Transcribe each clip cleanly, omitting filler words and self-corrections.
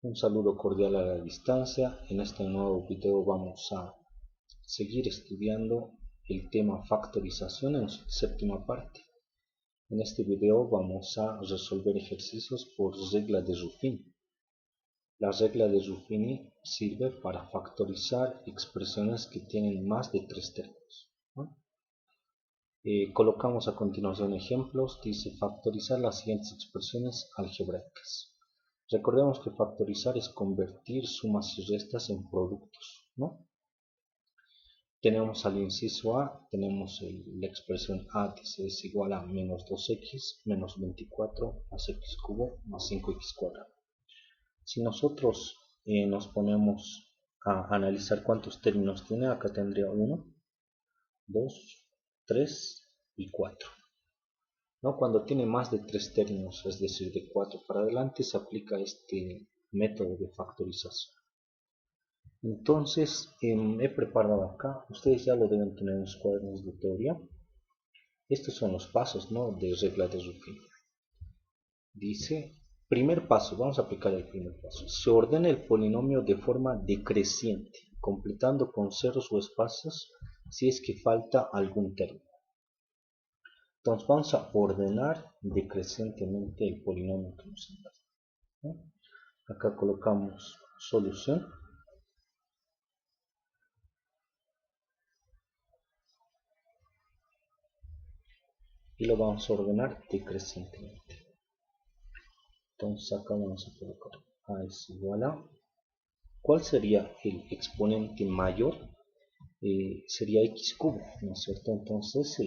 Un saludo cordial a la distancia. En este nuevo video vamos a seguir estudiando el tema factorización en su séptima parte. En este video vamos a resolver ejercicios por regla de Ruffini. La regla de Ruffini sirve para factorizar expresiones que tienen más de 3 términos, ¿no? Colocamos a continuación ejemplos. Dice factorizar las siguientes expresiones algebraicas. Recordemos que factorizar es convertir sumas y restas en productos, ¿no? Tenemos al inciso A, tenemos la expresión A dice es igual a menos 2x menos 24 más x cubo más 5x cuadrado. Si nosotros nos ponemos a analizar cuántos términos tiene, acá tendría 1, 2, 3 y 4. ¿No? Cuando tiene más de 3 términos, es decir, de 4 para adelante, se aplica este método de factorización. Entonces, he preparado acá, ustedes ya lo deben tener en sus cuadernos de teoría. Estos son los pasos, ¿no?, de regla de Ruffini. Dice, primer paso, vamos a aplicar el primer paso. Se ordena el polinomio de forma decreciente, completando con ceros o espacios si es que falta algún término. Entonces vamos a ordenar decrecientemente el polinomio que nos han dado, ¿no? Acá colocamos solución. Y lo vamos a ordenar decrecientemente. Entonces acá vamos a colocar A es igual a... ¿Cuál sería el exponente mayor? Sería x cubo, ¿no es cierto? Entonces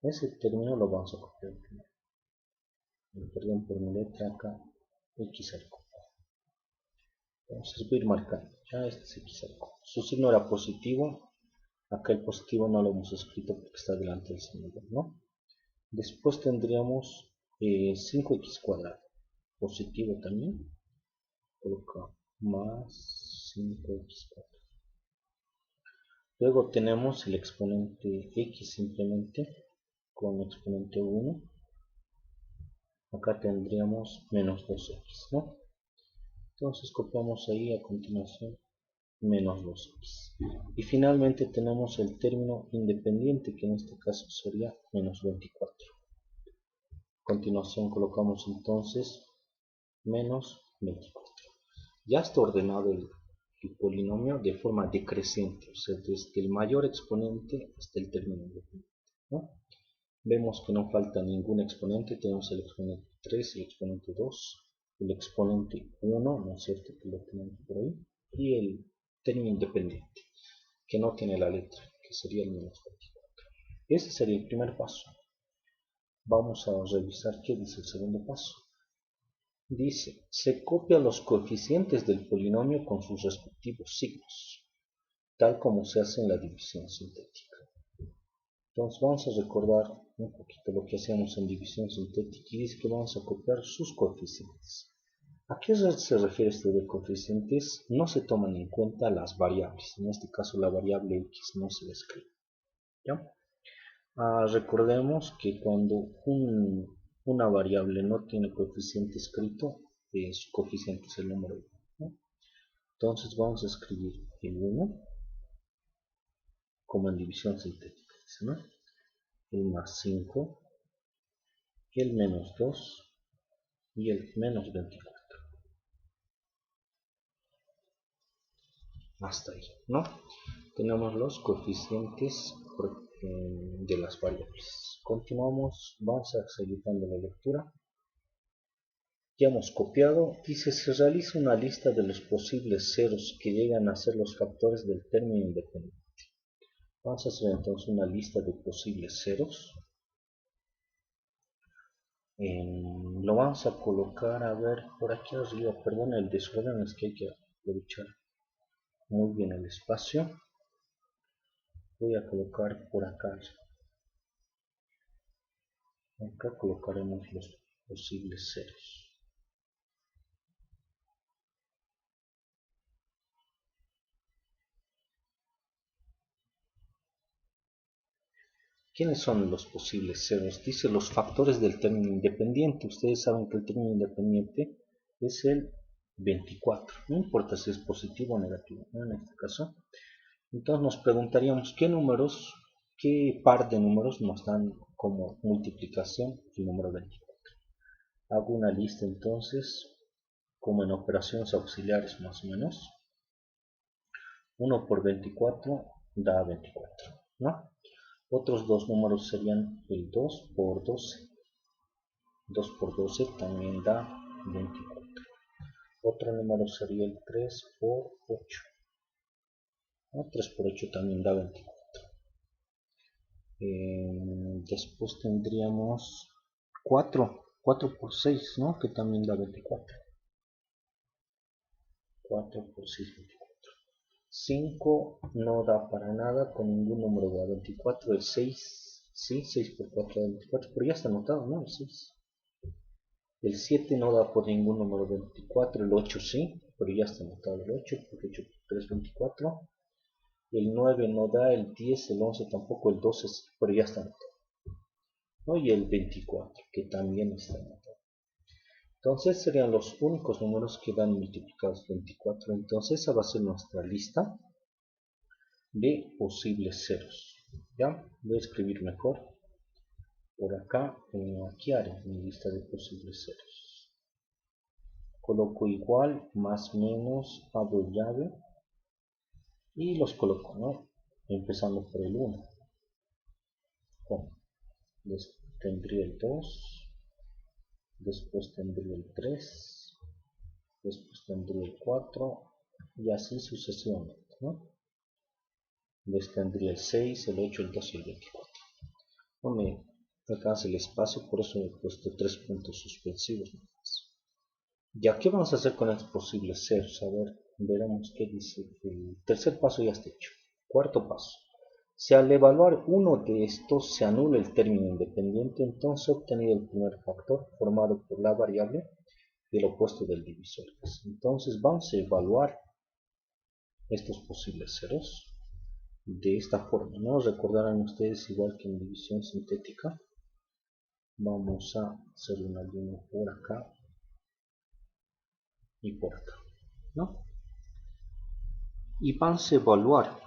ese término lo vamos a copiar primero. Perdón por mi letra acá, x al cubo. Vamos a ir marcando, ya este es x al cubo. Su signo era positivo, acá el positivo no lo hemos escrito porque está delante del signo, ¿no? Después tendríamos 5x cuadrado, positivo también, coloca más 5x cuadrado. Luego tenemos el exponente x simplemente con exponente 1. Acá tendríamos menos 2x, ¿no? Entonces copiamos ahí a continuación menos 2x. Y finalmente tenemos el término independiente, que en este caso sería menos 24. A continuación colocamos entonces menos 24. Ya está ordenado el polinomio de forma decreciente, o sea, desde el mayor exponente hasta el término independiente, ¿no? Vemos que no falta ningún exponente, tenemos el exponente 3, el exponente 2, el exponente 1, ¿no es cierto?, que lo tenemos por ahí, y el término independiente, que no tiene la letra, que sería el menos 24. Ese sería el primer paso. Vamos a revisar qué dice el segundo paso. Dice, se copia los coeficientes del polinomio con sus respectivos signos, tal como se hace en la división sintética. Entonces vamos a recordar un poquito lo que hacíamos en división sintética y dice que vamos a copiar sus coeficientes. ¿A qué se refiere esto de coeficientes? No se toman en cuenta las variables, en este caso la variable x no se le escribe, ¿ya? Recordemos que cuando una variable no tiene coeficiente escrito, su coeficiente es el número 1, ¿no? Entonces vamos a escribir el 1 como en división sintética, ¿no? El más 5, el menos 2 y el menos 24. Hasta ahí, ¿no? Tenemos los coeficientes de las variables. Continuamos, vamos a seguir dando la lectura. Ya hemos copiado. Dice, se realiza una lista de los posibles ceros que llegan a ser los factores del término independiente. Vamos a hacer entonces una lista de posibles ceros. Lo vamos a colocar, a ver, por aquí arriba. Perdón el desorden, es que hay que aprovechar muy bien el espacio. Voy a colocar por acá. Acá colocaremos los posibles ceros. ¿Quiénes son los posibles ceros? Dice los factores del término independiente. Ustedes saben que el término independiente es el 24. No importa si es positivo o negativo, ¿no? En este caso. Entonces nos preguntaríamos qué par de números nos dan como multiplicación el número 24. Hago una lista entonces, como en operaciones auxiliares más o menos. 1 por 24 da 24, ¿no? Otros dos números serían el 2 por 12. 2 por 12 también da 24. Otro número sería el 3 por 8. ¿No? 3 por 8 también da 24. Después tendríamos 4 por 6, ¿no? Que también da 24. 4 por 6, 24. 5 no da para nada, con ningún número da 24. El 6, sí, 6 por 4 da 24, pero ya está anotado, ¿no? El 6. El 7 no da por ningún número 24, el 8 sí, pero ya está anotado el 8, porque 8 por 3 24. El 9 no da, el 10, el 11 tampoco, el 12 sí, pero ya está anotado, ¿no? Y el 24, que también está anotado. Entonces serían los únicos números que dan multiplicados 24. Entonces esa va a ser nuestra lista de posibles ceros. ¿Ya? Voy a escribir mejor. Por acá, aquí haré mi lista de posibles ceros. Coloco igual, más, menos, abro llave y los coloco, ¿no? Empezando por el 1. Bueno, tendría el 2, después tendría el 3, después tendría el 4 y así sucesivamente, ¿no? Después tendría el 6, el 8, el 2 y el 24. No me alcanza el espacio, por eso he puesto 3 puntos suspensivos. Ya, ¿qué vamos a hacer con estos posibles ceros? A ver, veremos qué dice. El tercer paso ya está hecho. Cuarto paso. Si al evaluar uno de estos se anula el término independiente, entonces he obtenido el primer factor formado por la variable y el opuesto del divisor. Entonces vamos a evaluar estos posibles ceros de esta forma, ¿no? Recordarán ustedes, igual que en división sintética, vamos a hacer una línea por acá y por acá, ¿no? Y vamos a evaluar.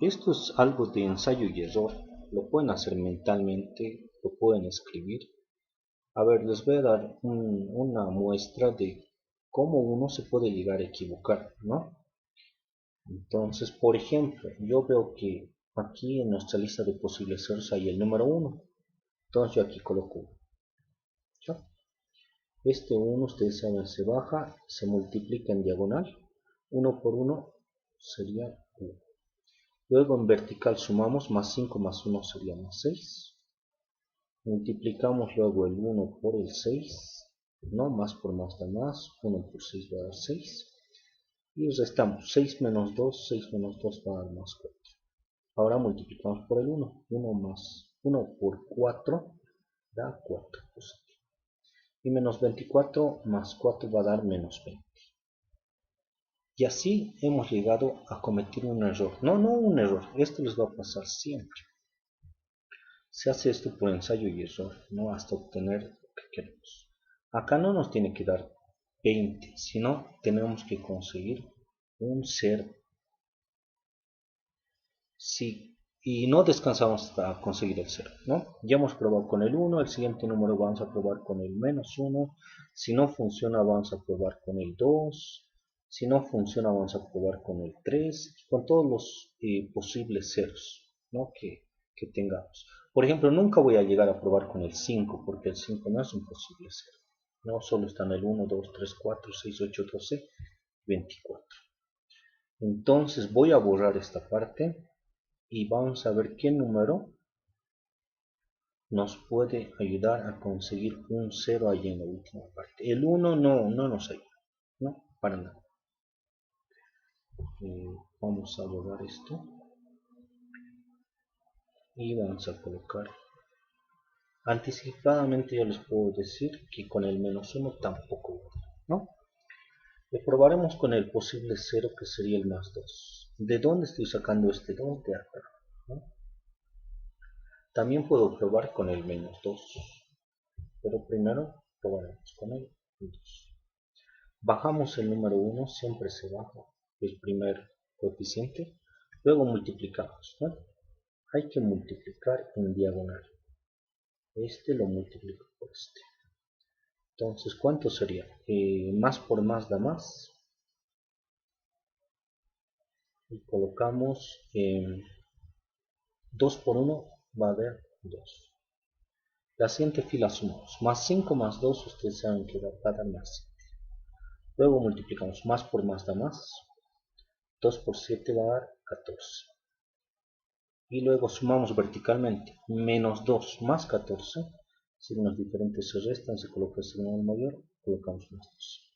Esto es algo de ensayo y error. Lo pueden hacer mentalmente, lo pueden escribir. A ver, les voy a dar una muestra de cómo uno se puede llegar a equivocar, ¿no? Entonces, por ejemplo, yo veo que aquí en nuestra lista de posibles ceros hay el número 1. Entonces yo aquí coloco 1. ¿Ya? Este 1, ustedes saben, se baja, se multiplica en diagonal. 1 por 1 sería 1. Luego en vertical sumamos, más 5 más 1 sería más 6. Multiplicamos luego el 1 por el 6. No, más por más da más. 1 por 6 va a dar 6. Y restamos 6 menos 2. 6 menos 2 va a dar más 4. Ahora multiplicamos por el 1. 1 más 1 por 4 da 4 positivo. Y menos 24 más 4 va a dar menos 20. Y así hemos llegado a cometer un error. No un error. Esto les va a pasar siempre. Se hace esto por ensayo y error, ¿no? Hasta obtener lo que queremos. Acá no nos tiene que dar 20, sino tenemos que conseguir un 0. Sí, y no descansamos hasta conseguir el 0, ¿no? Ya hemos probado con el 1, el siguiente número vamos a probar con el menos 1. Si no funciona, vamos a probar con el 2. Si no funciona, vamos a probar con el 3, con todos los posibles ceros, ¿no? que tengamos. Por ejemplo, nunca voy a llegar a probar con el 5, porque el 5 no es un posible cero. No solo están el 1, 2, 3, 4, 6, 8, 12, 24. Entonces voy a borrar esta parte y vamos a ver qué número nos puede ayudar a conseguir un 0 allí en la última parte. El 1 no nos ayuda, no, para nada. Vamos a borrar esto y vamos a colocar. Anticipadamente yo les puedo decir que con el menos 1 tampoco, ¿no? Le probaremos con el posible 0, que sería el más 2. ¿De dónde estoy sacando este 2? De acá, ¿no? También puedo probar con el menos 2, pero primero probaremos con el 2. Bajamos el número 1, siempre se baja el primer coeficiente, luego multiplicamos, ¿no? Hay que multiplicar en diagonal. Este lo multiplico por este. Entonces, ¿cuánto sería? Más por más da más. Y colocamos 2 por 1 va a dar 2. La siguiente fila sumamos. Más 5 más 2, ustedes saben que va a dar más 7. Luego multiplicamos. Más por más da más. 2 por 7 va a dar 14. Y luego sumamos verticalmente. Menos 2 más 14. Signos diferentes se restan, se coloca el signo mayor, colocamos más 2.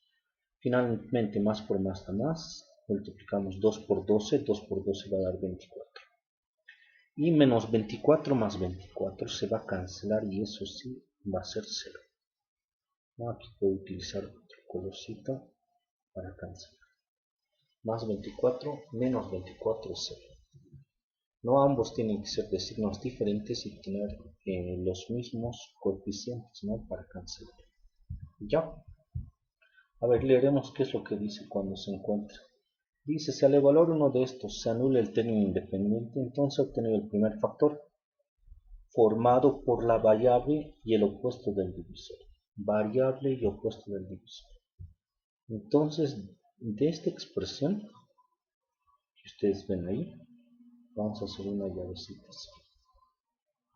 Finalmente, más por más da más. Multiplicamos 2 por 12. 2 por 12 va a dar 24. Y menos 24 más 24 se va a cancelar y eso sí va a ser 0. Aquí puedo utilizar otro colorcito para cancelar. Más 24 menos 24 es 0. No ambos tienen que ser de signos diferentes y tener los mismos coeficientes, ¿no? Para cancelar. Ya. A ver, leeremos qué es lo que dice cuando se encuentra. Dice, si al evaluar uno de estos se anula el término independiente, entonces obtener el primer factor, formado por la variable y el opuesto del divisor. Variable y opuesto del divisor. Entonces, de esta expresión que ustedes ven ahí, vamos a hacer una llavecita así.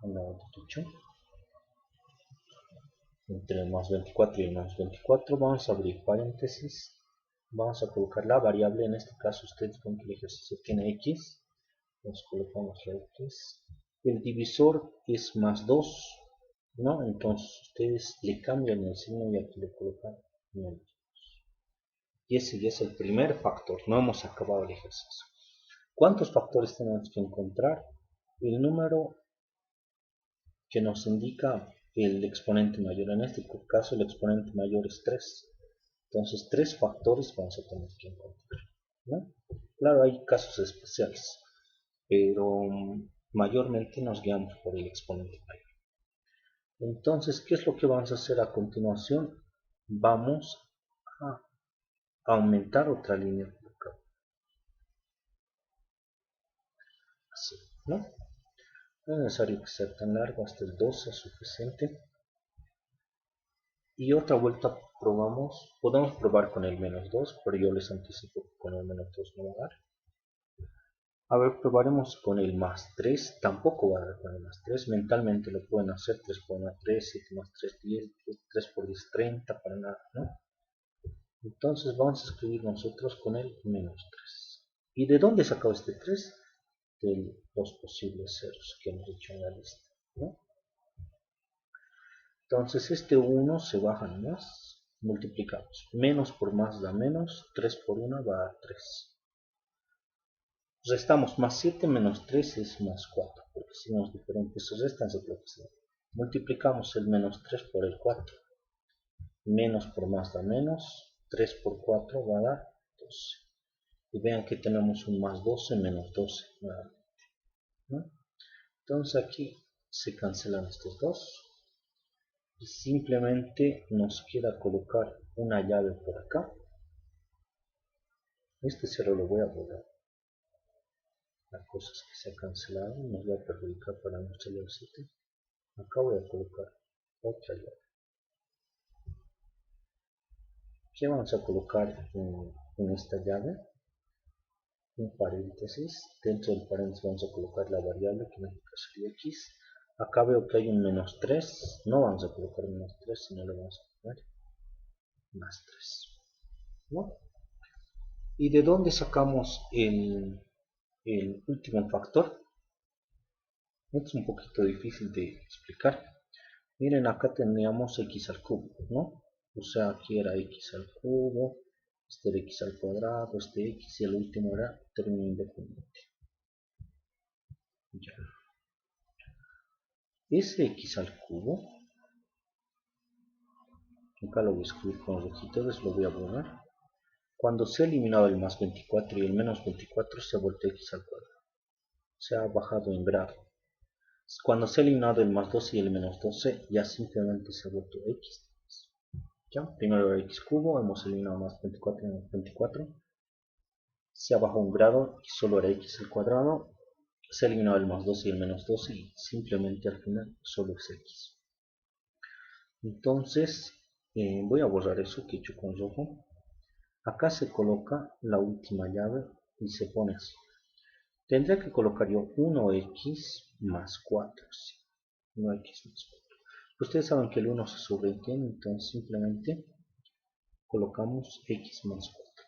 Al lado derecho. Entre el más 24 y el más 24 vamos a abrir paréntesis. Vamos a colocar la variable. En este caso ustedes ven que el ejercicio tiene x. Nos colocamos la x. El divisor es más 2, ¿no? Entonces ustedes le cambian el signo y aquí le colocan menos 2. Y ese ya es el primer factor. No hemos acabado el ejercicio. ¿Cuántos factores tenemos que encontrar? El número que nos indica el exponente mayor. En este caso el exponente mayor es 3. Entonces 3 factores vamos a tener que encontrar, ¿no? Claro, hay casos especiales, pero mayormente nos guiamos por el exponente mayor. Entonces, ¿qué es lo que vamos a hacer a continuación? Vamos a aumentar otra línea por acá. Así, ¿no? No es necesario que sea tan largo, hasta el 12 es suficiente. Y otra vuelta probamos, podemos probar con el menos 2, pero yo les anticipo que con el menos 2 no va a dar. A ver, probaremos con el más 3, tampoco va a dar con el más 3, mentalmente lo pueden hacer, 3 por 1, 3, 7 más 3, 10, 3 por 10, 30, para nada, ¿no? Entonces vamos a escribir nosotros con el menos 3. ¿Y de dónde sacó este 3? De los posibles ceros que hemos hecho en la lista, ¿no? Entonces este 1 se baja nomás, multiplicamos. Menos por más da menos, 3 por 1 va a dar 3. Restamos más 7 menos 3 es más 4, porque signos diferentes se restan, se colocan. Multiplicamos el menos 3 por el 4. Menos por más da menos, 3 por 4 va a dar 12. Y vean que tenemos un más 12 menos 12 nuevamente, ¿no? Entonces aquí se cancelan estos dos. Y simplemente nos queda colocar una llave por acá. Este cero lo voy a borrar. La cosa es que se ha cancelado, nos va a perjudicar para nuestra llavecita. Acá voy a colocar otra llave. ¿Qué vamos a colocar en esta llave? Un paréntesis. Dentro del paréntesis vamos a colocar la variable, que en este caso sería x. Acá veo que hay un menos 3. No vamos a colocar menos 3, sino le vamos a poner más 3, ¿no? ¿Y de dónde sacamos el último factor? Esto es un poquito difícil de explicar. Miren, acá teníamos x al cubo, ¿no? O sea, aquí era x al cubo, este era x al cuadrado, este x, y el último era término independiente. Ya. Ese x al cubo, acá lo voy a escribir con rojitores, lo voy a borrar. Cuando se ha eliminado el más 24 y el menos 24, se ha vuelto x al cuadrado. Se ha bajado en grado. Cuando se ha eliminado el más 12 y el menos 12, ya simplemente se ha vuelto x. Ya, primero el x cubo, hemos eliminado más 24 menos 24. Se ha bajado un grado y solo era x al cuadrado. Se ha eliminado el más 2 y el menos 2 y simplemente al final solo es x. Entonces voy a borrar eso que he hecho con rojo. Acá se coloca la última llave y se pone así. Tendría que colocar yo 1x más 4. Sí. 1x más 4. Ustedes saben que el 1 se sobreentiende, entonces simplemente colocamos x más 4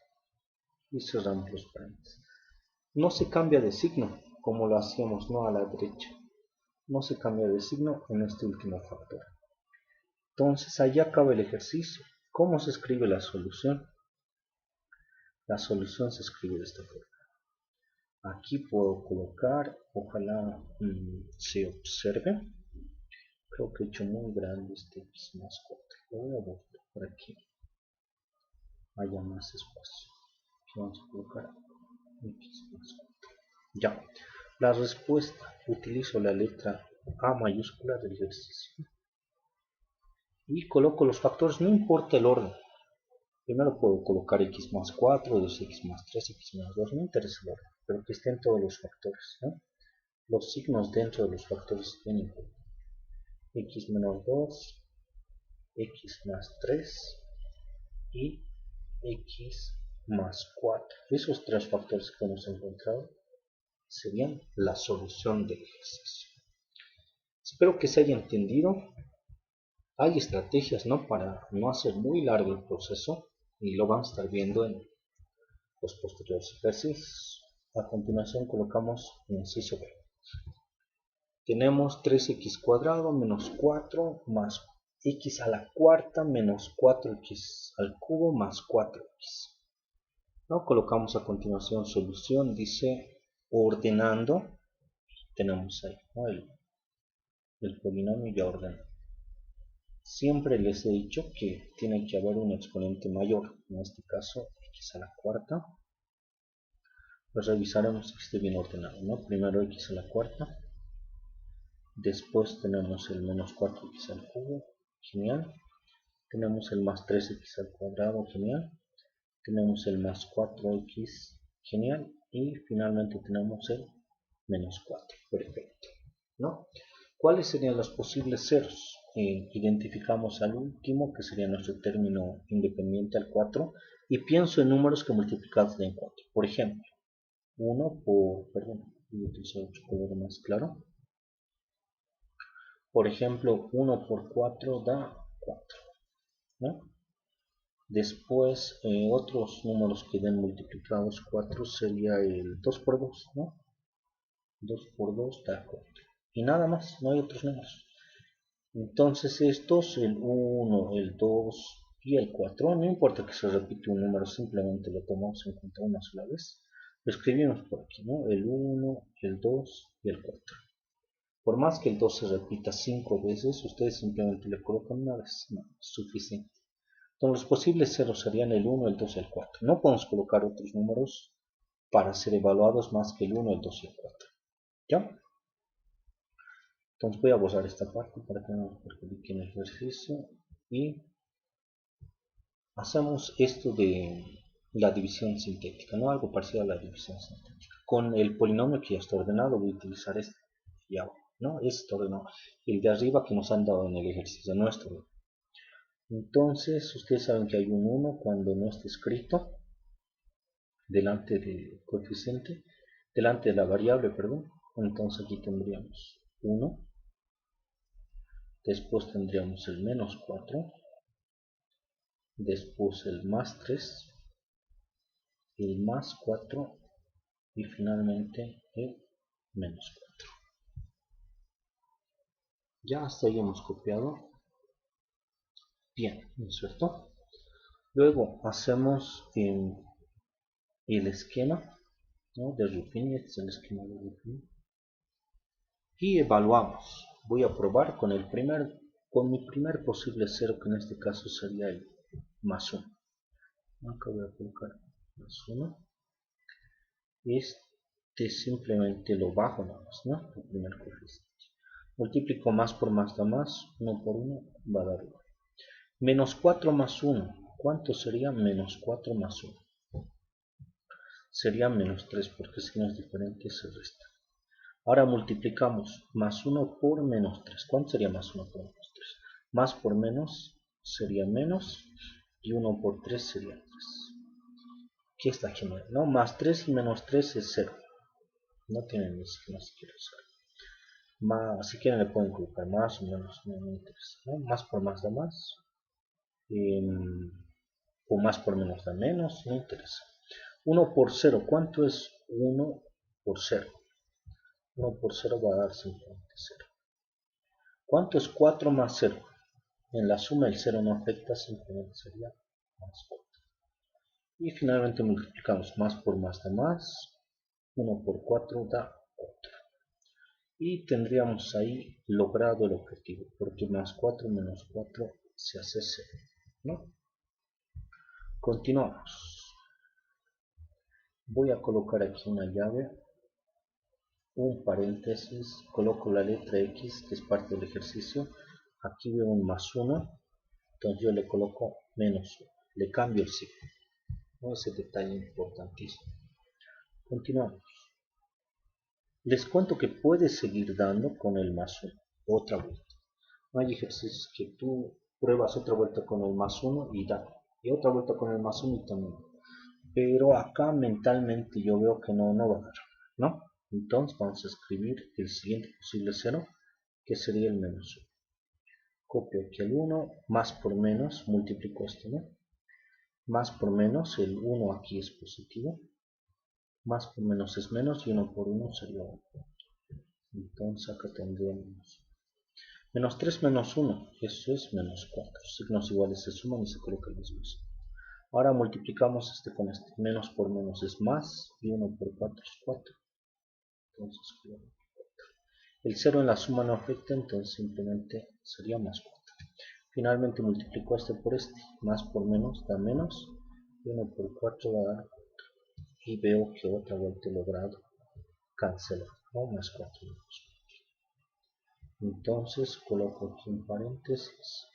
y cerramos los paréntesis. No se cambia de signo como lo hacíamos, no a la derecha. No se cambia de signo en este último factor. Entonces allá acaba el ejercicio. ¿Cómo se escribe la solución? La solución se escribe de esta forma. Aquí puedo colocar, ojalá se observe. Creo que he hecho muy grande este x más 4. Lo voy a borrar para que haya más espacio. Aquí vamos a colocar x más 4. Ya. La respuesta, utilizo la letra A mayúscula del ejercicio. Y coloco los factores, no importa el orden. Primero puedo colocar x más 4, 2x más 3, x menos 2, no interesa el orden, pero que estén todos los factores, ¿no? Los signos dentro de los factores tienen importancia. X menos 2, x más 3 y x más 4. Esos tres factores que hemos encontrado serían la solución del ejercicio. Espero que se haya entendido. Hay estrategias, ¿no?, para no hacer muy largo el proceso y lo vamos a estar viendo en los posteriores ejercicios. A continuación colocamos inciso B. Tenemos 3x cuadrado menos 4 más x a la cuarta menos 4x al cubo más 4x. ¿No? Colocamos a continuación solución, dice ordenando. Tenemos ahí, ¿no?, el polinomio ya ordenado. Siempre les he dicho que tiene que haber un exponente mayor, en este caso x a la cuarta. Pues revisaremos que esté bien ordenado, ¿no? Primero x a la cuarta, después tenemos el menos 4x al cubo, genial. Tenemos el más 3x al cuadrado, genial. Tenemos el más 4x, genial. Y finalmente tenemos el menos 4, perfecto, ¿no? ¿Cuáles serían los posibles ceros? Identificamos al último, que sería nuestro término independiente al 4, y pienso en números que multiplicados den 4. Por ejemplo, 1 por, perdón, voy a utilizar otro color más claro. Por ejemplo, 1 por 4 da 4, ¿no? Después, otros números que den multiplicados 4 sería el 2 por 2, ¿no? 2 por 2 da 4. Y nada más, no hay otros números. Entonces estos, el 1, el 2 y el 4, no importa que se repita un número, simplemente lo tomamos en cuenta una sola vez. Lo escribimos por aquí, ¿no? El 1, el 2 y el 4. Por más que el 2 se repita 5 veces, ustedes simplemente le colocan una vez, no, es suficiente. Entonces los posibles ceros serían el 1, el 2 y el 4. No podemos colocar otros números para ser evaluados más que el 1, el 2 y el 4. ¿Ya? Entonces voy a borrar esta parte para que no nos perjudique en el ejercicio. Y hacemos esto de la división sintética, ¿no? Algo parecido a la división sintética. Con el polinomio que ya está ordenado voy a utilizar este. Ya, ¿no? Este ordenado. El de arriba que nos han dado en el ejercicio nuestro. Entonces ustedes saben que hay un 1 cuando no está escrito delante del coeficiente, delante de la variable, perdón. Entonces aquí tendríamos 1. Después tendríamos el menos 4. Después el más 3. El más 4. Y finalmente el menos 4. Ya hasta ahí hemos copiado. Bien, ¿no es cierto? Luego hacemos el esquema, ¿no?, de Ruffini. Este es el esquema de Ruffini. Y evaluamos. Voy a probar con mi primer posible cero, que en este caso sería el más 1. Acá voy a colocar más 1. Este simplemente lo bajo nada más, ¿no? El primer coeficiente. Multiplico más por más da más, 1 por 1 va a dar 1. Menos 4 más 1. ¿Cuánto sería menos 4 más 1? Sería menos 3 porque signos diferentes se restan. Ahora multiplicamos más 1 por menos 3. ¿Cuánto sería más 1 por menos 3? Más por menos sería menos y 1 por 3 sería 3. ¿Qué está genial? ¿No? Más 3 y menos 3 es 0. No tienen ni siquiera 0. Más, si quieren le pueden colocar más o menos, no me interesa, ¿no? Más por más da más. O más por menos da menos, no interesa. 1 por 0, ¿cuánto es 1 por 0? 1 por 0 va a dar simplemente 0. ¿Cuánto es 4 más 0? En la suma el 0 no afecta, simplemente sería más 4. Y finalmente multiplicamos más por más da más. 1 por 4 da 4. Y tendríamos ahí logrado el objetivo, porque más 4 menos 4 se hace 0, ¿no? Continuamos. Voy a colocar aquí una llave, un paréntesis, coloco la letra X, que es parte del ejercicio. Aquí veo un más 1, entonces yo le coloco menos 1, le cambio el signo. Ese detalle importantísimo. Continuamos. Les cuento que puedes seguir dando con el más 1, otra vuelta. Hay ejercicios que tú pruebas otra vuelta con el más 1 y da, y otra vuelta con el más 1 y también. Pero acá mentalmente yo veo que no va a dar, ¿no? Entonces vamos a escribir el siguiente posible 0, que sería el menos 1. Copio aquí el 1, más por menos, multiplico esto, ¿no? Más por menos, el 1 aquí es positivo. Más por menos es menos y 1 por 1 sería 1. Entonces acá tendríamos menos 3 menos 1, eso es menos 4. Signos iguales se suman y se coloca el mismo signo. Ahora multiplicamos este con este. Menos por menos es más y 1 por 4 es 4. Entonces el 0 en la suma no afecta, entonces simplemente sería más 4. Finalmente multiplico este por este. Más por menos da menos y 1 por 4 va a dar 4. Y veo que otra vuelta he logrado cancelar, ¿no? Más 4 menos 4. Entonces coloco aquí un paréntesis,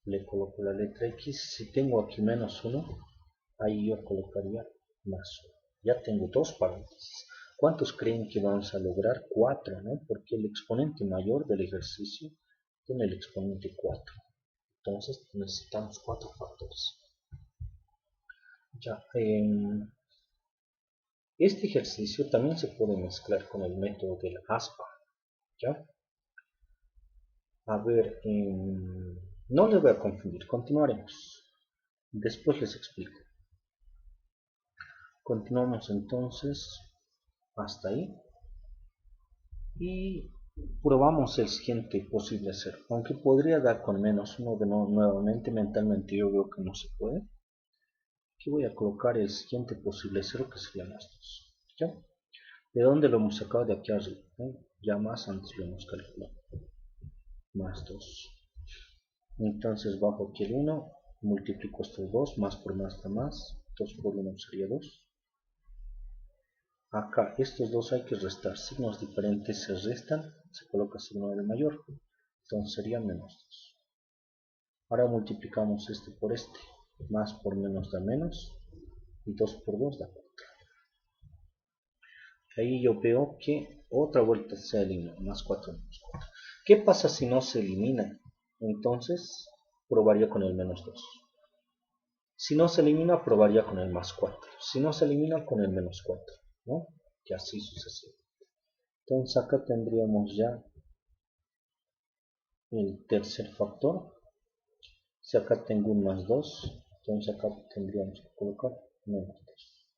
le coloco la letra X. Si tengo aquí menos 1, ahí yo colocaría más 1. Ya tengo dos paréntesis. ¿Cuántos creen que vamos a lograr? 4, ¿no? Porque el exponente mayor del ejercicio tiene el exponente 4. Entonces necesitamos 4 factores. Ya, este ejercicio también se puede mezclar con el método de la aspa. ¿Ya? A ver, no les voy a confundir, continuaremos. Después les explico. Continuamos entonces hasta ahí. Y probamos el siguiente posible 0. Aunque podría dar con menos 1 de nuevamente, mentalmente yo veo que no se puede. Aquí voy a colocar el siguiente posible 0, que sería más 2. ¿Ya? ¿De dónde lo hemos sacado? De aquí arriba. Ya más antes lo hemos calculado. Más 2. Entonces bajo aquí el 1, multiplico estos 2, más por más da más. 2 por 1 sería 2. Acá estos dos hay que restar. Signos diferentes se restan, se coloca signo del mayor. Entonces sería menos 2. Ahora multiplicamos este por este. Más por menos da menos. Y 2 por 2 da 4. Ahí yo veo que otra vuelta se elimina. Más 4 menos 4. ¿Qué pasa si no se elimina? Entonces probaría con el menos 2. Si no se elimina, probaría con el más 4. Si no se elimina, con el menos 4. ¿No? Y así sucesivamente. Entonces acá tendríamos ya el tercer factor. Si acá tengo un más 2, entonces acá tendríamos que colocar menos 2.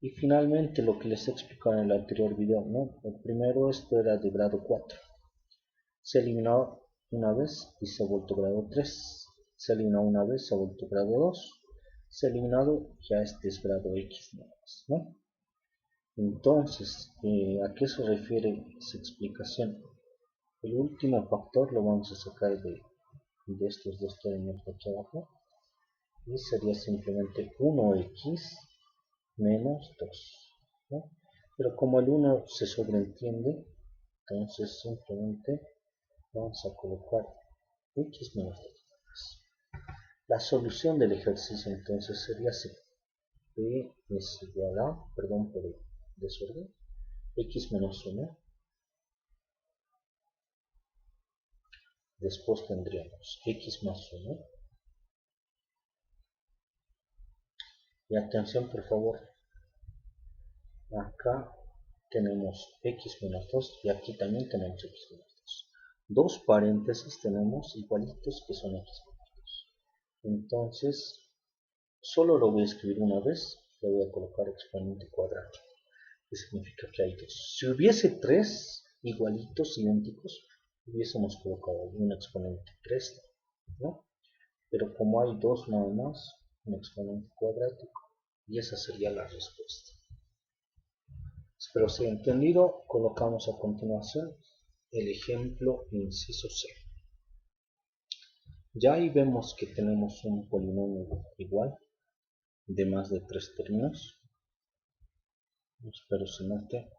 Y finalmente lo que les he explicado en el anterior video, ¿no? El primero, esto era de grado 4. Se eliminó una vez y se ha vuelto grado 3. Se eliminó una vez, se ha vuelto grado 2. Se ha eliminado, ya este es grado X nada más, ¿no? Entonces, ¿a qué se refiere esa explicación? El último factor lo vamos a sacar de estos dos términos de aquí abajo y sería simplemente 1x menos 2, ¿no? Pero como el 1 se sobreentiende, entonces simplemente vamos a colocar x menos 2. La solución del ejercicio entonces sería así. P es igual a, perdón por el desorden, x menos 1. Después tendríamos x más 1. Y atención por favor. Acá tenemos x menos 2 y aquí también tenemos x menos 2. Dos paréntesis tenemos igualitos que son x menos 2. Entonces, solo lo voy a escribir una vez. Le voy a colocar exponente cuadrado. Que significa que hay dos. Si hubiese tres igualitos, idénticos, hubiésemos colocado un exponente 3, ¿no? Pero como hay dos nada más, un exponente cuadrático, y esa sería la respuesta. Espero sea entendido. Colocamos a continuación el ejemplo inciso C. Ya ahí vemos que tenemos un polinomio igual de más de 3 términos. Espero se note.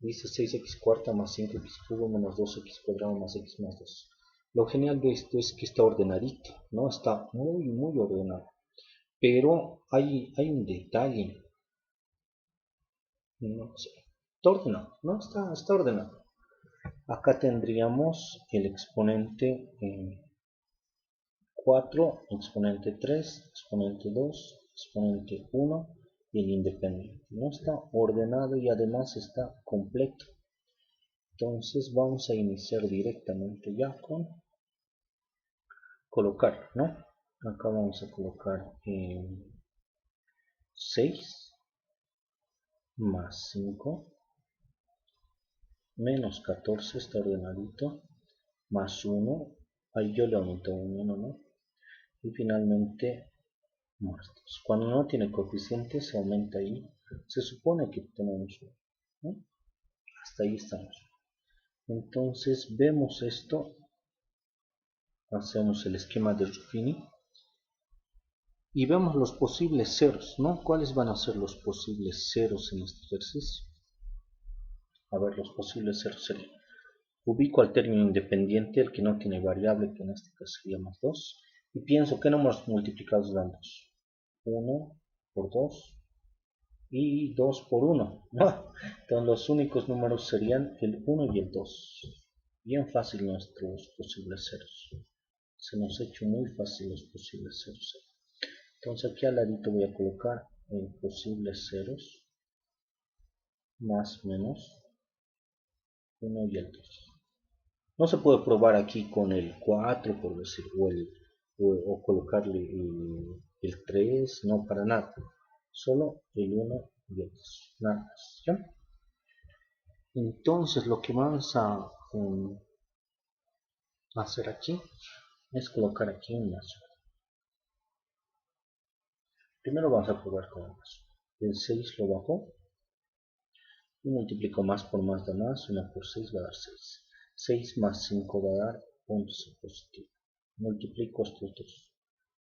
Dice 6x cuarta más 5x cubo menos 2x cuadrado más x más 2. Lo genial de esto es que está ordenadito, ¿no? Está muy ordenado. Pero hay un detalle. No sé. Está ordenado, ¿no? Está ordenado. Acá tendríamos el exponente 4, exponente 3, exponente 2, exponente 1 y el independiente. No está ordenado y además está completo. Entonces vamos a iniciar directamente ya con colocar, ¿no? Acá vamos a colocar 6 más 5 menos 14, está ordenadito, más 1, ahí yo le aumento un 1, ¿no? Y finalmente más 2. Cuando no tiene coeficiente se aumenta ahí, se supone que tenemos 1, ¿no? Hasta ahí estamos. Entonces vemos esto, hacemos el esquema de Ruffini y vemos los posibles ceros, ¿no? ¿Cuáles van a ser los posibles ceros en este ejercicio? A ver, los posibles ceros serían: ubico al término independiente, el que no tiene variable, que en este caso sería más 2, y pienso qué números multiplicados dan 2. 1 por 2 y 2 por 1. Entonces los únicos números serían el 1 y el 2. Bien fácil nuestros posibles ceros. Se nos ha hecho muy fácil los posibles ceros. Entonces aquí al ladito voy a colocar el posibles ceros más menos 1 y el 2. No se puede probar aquí con el 4 por decir, o colocarle el 3, no, para nada. Solo el 1 y el 2, nada más, ¿ya? Entonces lo que vamos a hacer aquí es colocar aquí un más. Primero vamos a probar con el más. El 6 lo bajo y multiplico más por más da más, 1 por 6 va a dar 6. 6 más 5 va a dar 11 positivo. Multiplico estos dos.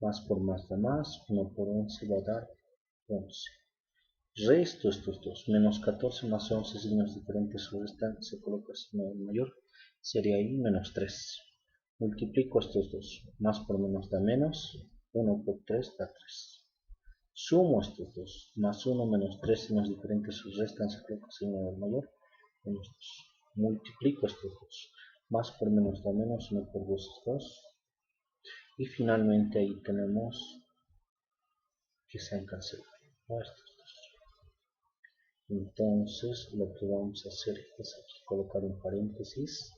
Más por más da más, 1 por 11 va a dar 11. Resto estos dos. Menos 14 más 11 signos diferentes se restan, se coloca signo mayor. Sería ahí menos 3. Multiplico estos dos. Más por menos da menos. 1 por 3 da 3. Sumo estos dos, más 1 menos 3 signos diferentes se restan, se coloca signo del mayor, menos 2. Multiplico estos dos, más por menos da menos, 1 por 2 es 2. Y finalmente ahí tenemos que se han cancelado, ¿no? Estos dos. Entonces lo que vamos a hacer es aquí colocar un paréntesis,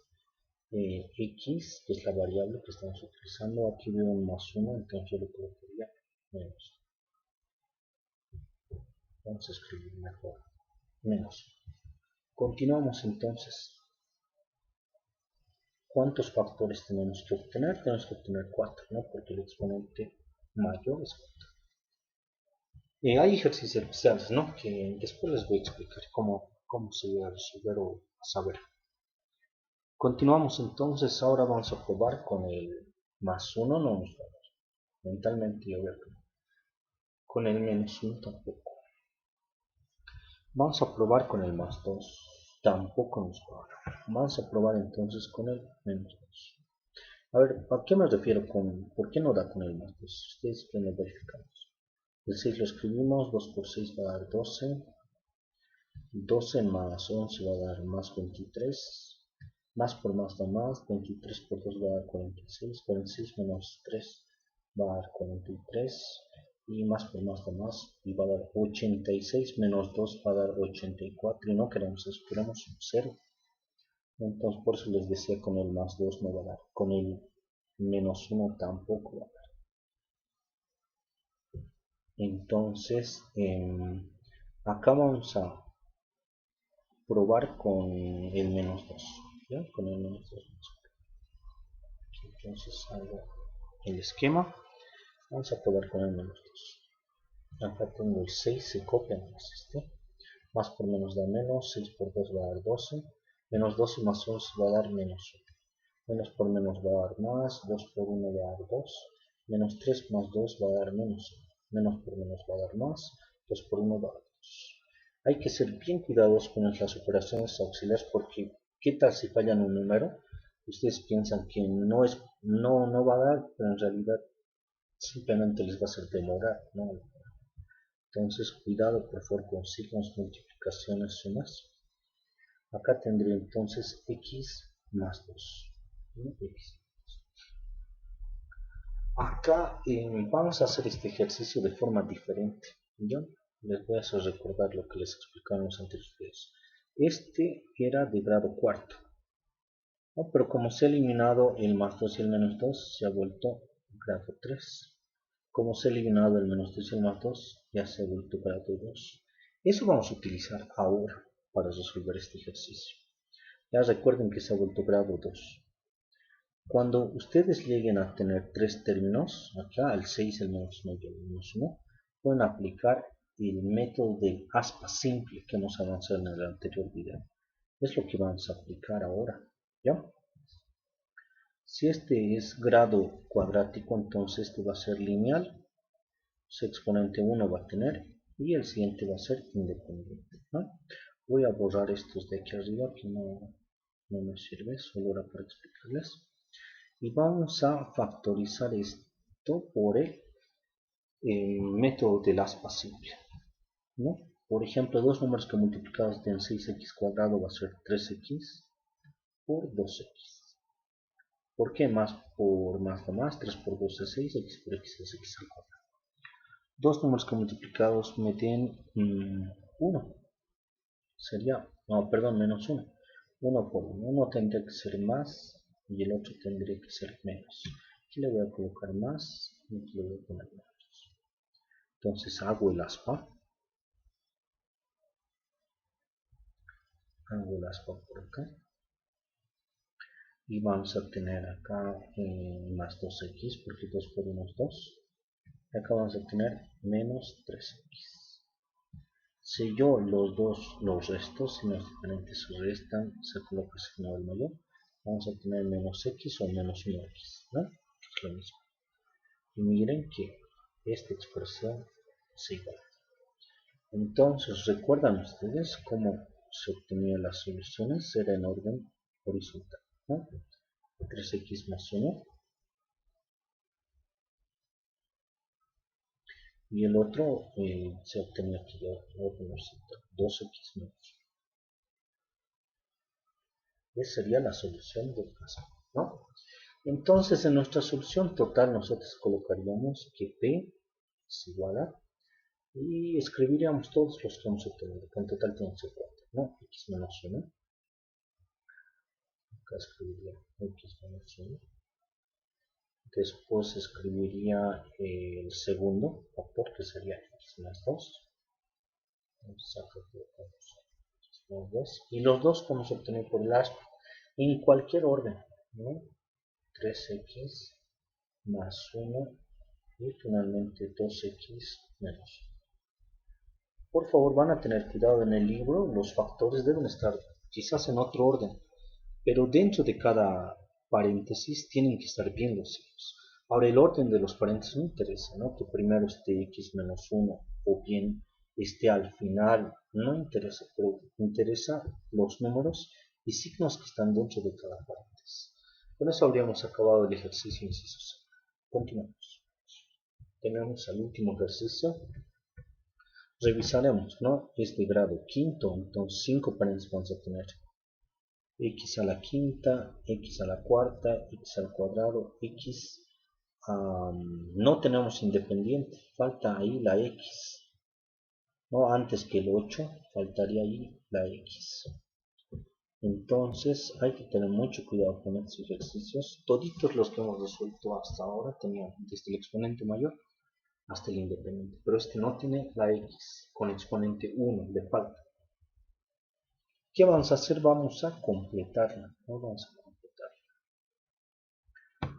x, que es la variable que estamos utilizando. Aquí veo un más 1, entonces yo le colocaría menos. Vamos a escribir mejor menos. Continuamos entonces. ¿Cuántos factores tenemos que obtener? Tenemos que obtener 4, ¿no? Porque el exponente mayor es 4. Hay ejercicios especiales, ¿no? Que después les voy a explicar cómo se va a resolver o saber. Continuamos entonces. Ahora vamos a probar con el más 1, no nos vamos. Mentalmente yo veo que no. Con el menos 1 tampoco. Vamos a probar con el más 2. Tampoco nos va a dar. Vamos a probar entonces con el menos 2. A ver, ¿a qué me refiero con, por qué no da con el más 2? Ustedes que nos verificamos. El 6 lo escribimos, 2 por 6 va a dar 12. 12 más 11 va a dar más 23. Más por más da más. 23 por 2 va a dar 46. 46 menos 3 va a dar 43. Y más por más da más. Y va a dar 86 menos 2 va a dar 84. Y no queremos eso, queremos 0. Entonces por eso les decía con el más 2 no va a dar. Con el menos 1 tampoco va a dar. Entonces acá vamos a probar con el menos 2. ¿Ya? Con el menos 2. Entonces hago el esquema. Vamos a probar con el menos 2. Acá tengo el 6, se copia más este. Más por menos da menos, 6 por 2 va a dar 12. Menos 12 más 11 va a dar menos 1. Menos por menos va a dar más, 2 por 1 va a dar 2. Menos 3 más 2 va a dar menos 1. Menos por menos va a dar más, 2 por 1 va a dar 2. Hay que ser bien cuidadosos con las operaciones auxiliares porque ¿qué tal si fallan un número? Ustedes piensan que no va a dar, pero en realidad simplemente les va a hacer demorar, ¿no? Entonces cuidado por favor con signos, multiplicaciones, sumas. Acá tendría entonces x más 2. ¿No? X. Acá vamos a hacer este ejercicio de forma diferente. ¿Ya? Les voy a hacer recordar lo que les explicaba en los anteriores videos. Este era de grado cuarto, ¿no? Pero como se ha eliminado el más 2 y el menos 2, se ha vuelto grado 3. Como se ha eliminado el menos 2 y el más 2, ya se ha vuelto grado 2. Eso vamos a utilizar ahora para resolver este ejercicio. Ya recuerden que se ha vuelto grado 2. Cuando ustedes lleguen a tener tres términos, acá el 6, el menos 1 y el menos 1, pueden aplicar el método del aspa simple que hemos avanzado en el anterior video. Es lo que vamos a aplicar ahora, ¿ya? Si este es grado cuadrático, entonces este va a ser lineal. Su exponente 1 va a tener y el siguiente va a ser independiente, ¿no? Voy a borrar estos de aquí arriba que no me sirve, solo era para explicarles. Y vamos a factorizar esto por el método del aspa simple, ¿no? Por ejemplo, dos números que multiplicados den 6x cuadrado va a ser 3x por 2x. ¿Por qué? Más por más da más, 3 por 2 es 6, x por x es x al cuadrado. Dos números que multiplicados me den 1. Sería, no, perdón, menos 1. 1 por 1. Uno tendría que ser más y el otro tendría que ser menos. Aquí le voy a colocar más y aquí le voy a poner menos. Entonces hago el aspa. Hago el aspa por acá. Y vamos a tener acá más 2x porque 2 por 1 es 2. Y acá vamos a tener menos 3x. Si yo los restos, si los diferentes se restan, se coloca el signo del mayor, vamos a tener menos x o menos 1x, ¿no? Es lo mismo. Y miren que esta expresión es igual. Entonces, ¿recuerdan ustedes cómo se obtenían las soluciones? Era en orden horizontal, ¿no? 3x más 1. Y el otro se obtenía aquí de orden horizontal, 2x menos 1. Esa sería la solución del caso, ¿no? Entonces, en nuestra solución total nosotros colocaríamos que P es igual a, y escribiríamos todos los que hemos obtenido, que en total tenemos 4, ¿no? X menos 1. Acá escribiría X menos 1. Después escribiría el segundo factor, que sería X más 2. Y los dos podemos obtener por el aspa, en cualquier orden, ¿no? 3x más 1 y finalmente 2x menos 1. Por favor, van a tener cuidado en el libro, los factores deben estar quizás en otro orden, pero dentro de cada paréntesis tienen que estar bien los signos. Ahora el orden de los paréntesis no interesa, ¿no? Que primero esté x menos 1 o bien esté al final, no interesa, pero interesa los números y signos que están dentro de cada paréntesis. Con eso habríamos acabado el ejercicio inciso C. Continuamos. Tenemos el último ejercicio. Revisaremos, ¿no? Es de grado quinto, entonces 5 paréntesis vamos a tener. X a la quinta, X a la cuarta, X al cuadrado, X. No tenemos independiente, falta ahí la X. No, antes que el 8, faltaría ahí la X. Entonces hay que tener mucho cuidado con estos ejercicios. Toditos los que hemos resuelto hasta ahora tenían desde el exponente mayor hasta el independiente, pero este no tiene la X con exponente 1, le falta. ¿Qué vamos a hacer? Vamos a completarla. ¿No? Vamos a completarla.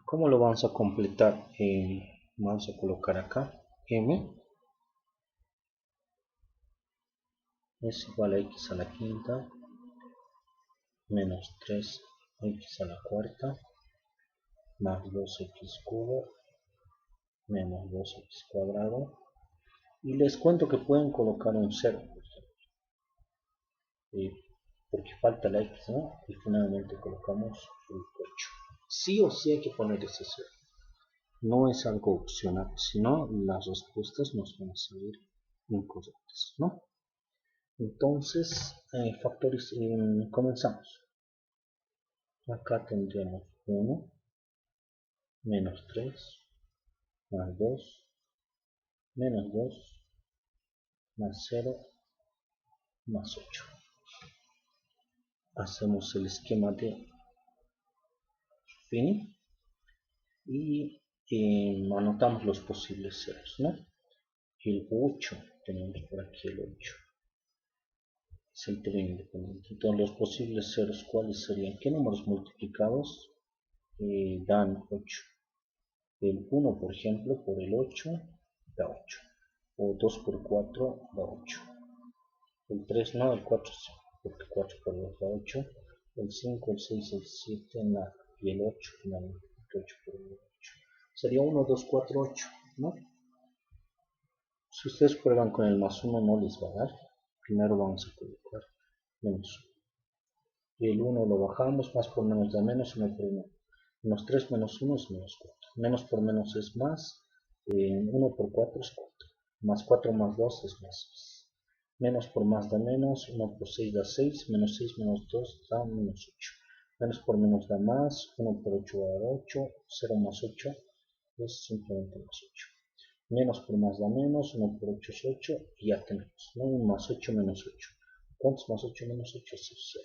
¿Cómo lo vamos a completar? Vamos a colocar acá m es igual a x a la quinta menos 3x a la cuarta más 2x cubo menos 2x cuadrado. Y les cuento que pueden colocar un 0, por ejemplo, porque falta la x, ¿no? Y finalmente colocamos el 8. Sí o sí hay que poner ese 0. No es algo opcional, sino las respuestas nos van a salir incorrectas, ¿no? Entonces, factores, comenzamos. Acá tendríamos 1, menos 3, más 2, menos 2, más 0, más 8. Hacemos el esquema de Fini y anotamos los posibles ceros, ¿no? El 8, tenemos por aquí el 8. Es el término independiente. Entonces los posibles ceros, ¿cuáles serían? ¿Qué números multiplicados dan 8? El 1, por ejemplo, por el 8 da 8. O 2 por 4 da 8. El 3 no, el 4 sí, porque 4 por 2 da 8. El 5, el 6, el 7 nada. Y el 8 finalmente, porque 8 por 1 da 8. Sería 1, 2, 4, 8, ¿no? Si ustedes prueban con el más 1 no les va a dar. Primero vamos a colocar menos 1. Y el 1 lo bajamos, más por menos da menos, 1 por 1. Menos 3 menos 1 es menos 4. Menos por menos es más. 1 por 4 es 4. Más 4 más 2 es más 6. Menos por más da menos. 1 por 6 da 6. Menos 6 menos 2 da menos 8. Menos por menos da más. 1 por 8 va a dar 8. 0 más 8 es simplemente más 8. Menos por más da menos. 1 por 8 es 8. Y ya tenemos, ¿no? 1 más 8 menos 8. ¿Cuántos más 8 menos 8 es 0?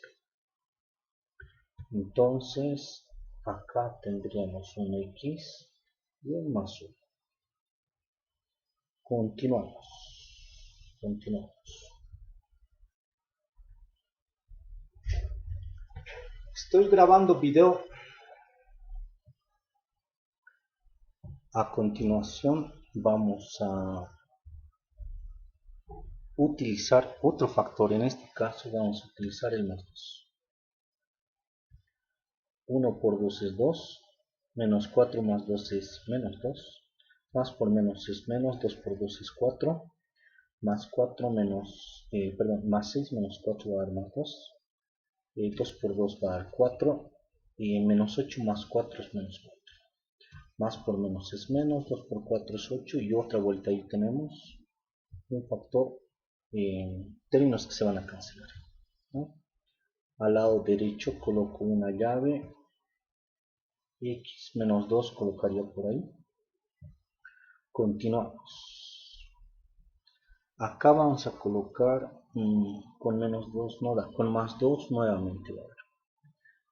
Entonces, acá tendríamos un x y un más 1. Continuamos. Estoy grabando video. A continuación vamos a utilizar otro factor. En este caso vamos a utilizar el más 2. 1 por 2 es 2. Menos 4 más 2 es menos 2. Más por menos es menos. 2 por 2 es 4. Más 4 menos, más 6 menos 4 va a dar más 2. 2 por 2 va a dar 4. Y menos 8 más 4 es menos 4. Más por menos es menos. 2 por 4 es 8. Y otra vuelta ahí tenemos un factor, términos que se van a cancelar, ¿no? Al lado derecho coloco una llave. X menos 2 colocaría por ahí. Continuamos. Acá vamos a colocar con menos 2 no da, con más 2 nuevamente va a dar.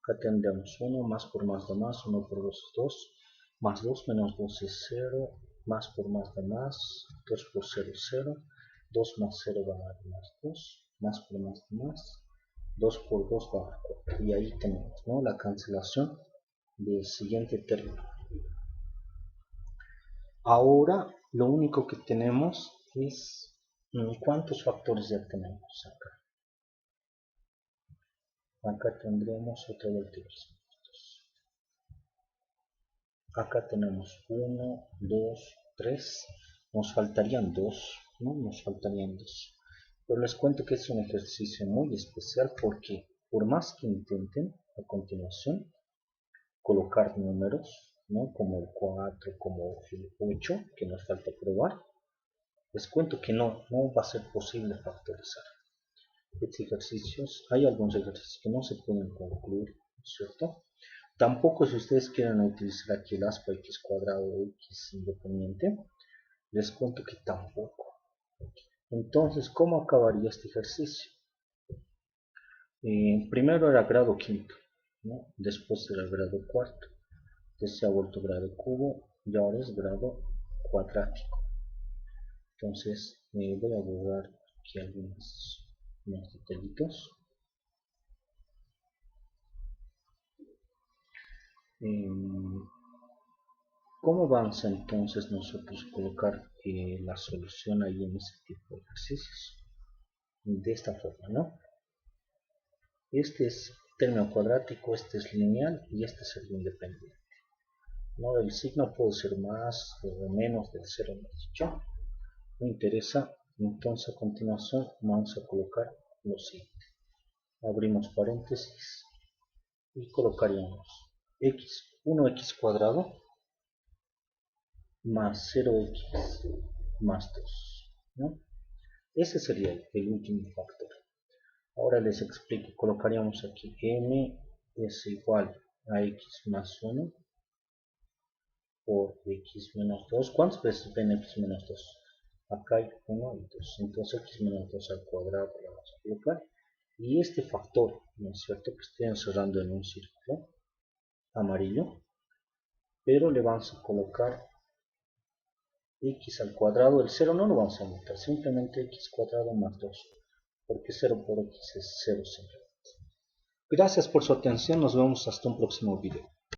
Acá tendremos 1, más por más da más, 1 por 2 es 2, más 2 menos 2 es 0, más por más da más, 2 por 0 es 0, 2 más 0 va a dar más 2, más por más da más, 2 por 2 va a dar 4. Y ahí tenemos, ¿no?, la cancelación del siguiente término. Ahora lo único que tenemos es ¿cuántos factores ya tenemos acá? Acá tendríamos otra vuelta. Acá tenemos 1, 2, 3. Nos faltarían 2, ¿no? Nos faltarían 2. Pero les cuento que es un ejercicio muy especial porque por más que intenten a continuación, colocar números, ¿no? Como el 4, como el 8, que nos falta probar. Les cuento que no va a ser posible factorizar. Estos ejercicios, hay algunos ejercicios que no se pueden concluir, ¿cierto? Tampoco si ustedes quieren utilizar aquí el aspa x cuadrado x independiente, les cuento que tampoco. Entonces, ¿cómo acabaría este ejercicio? Primero era grado quinto, ¿no? Después era grado cuarto, después se ha vuelto grado cubo y ahora es grado cuadrático. Entonces voy a borrar aquí algunos detallitos. ¿Cómo vamos entonces nosotros a colocar la solución ahí en este tipo de ejercicios? De esta forma, ¿no? Este es término cuadrático, este es lineal y este es el independiente. ¿No? El signo puede ser más o menos del 0, dicho. Me interesa. Entonces a continuación vamos a colocar lo siguiente. Abrimos paréntesis y colocaríamos 1x cuadrado más 0x más 2, ¿no? Ese sería el último factor. Ahora les explico. Colocaríamos aquí m es igual a x más 1 por x menos 2. ¿Cuántas veces ven x menos 2? Acá hay 1 y 2. Entonces x menos 2 al cuadrado lo vamos a colocar. Y este factor, ¿no es cierto? Que estoy encerrando en un círculo amarillo, pero le vamos a colocar x al cuadrado. El 0 no lo vamos a meter, simplemente x cuadrado más 2, porque 0 por x es 0 simplemente. Gracias por su atención, nos vemos hasta un próximo video.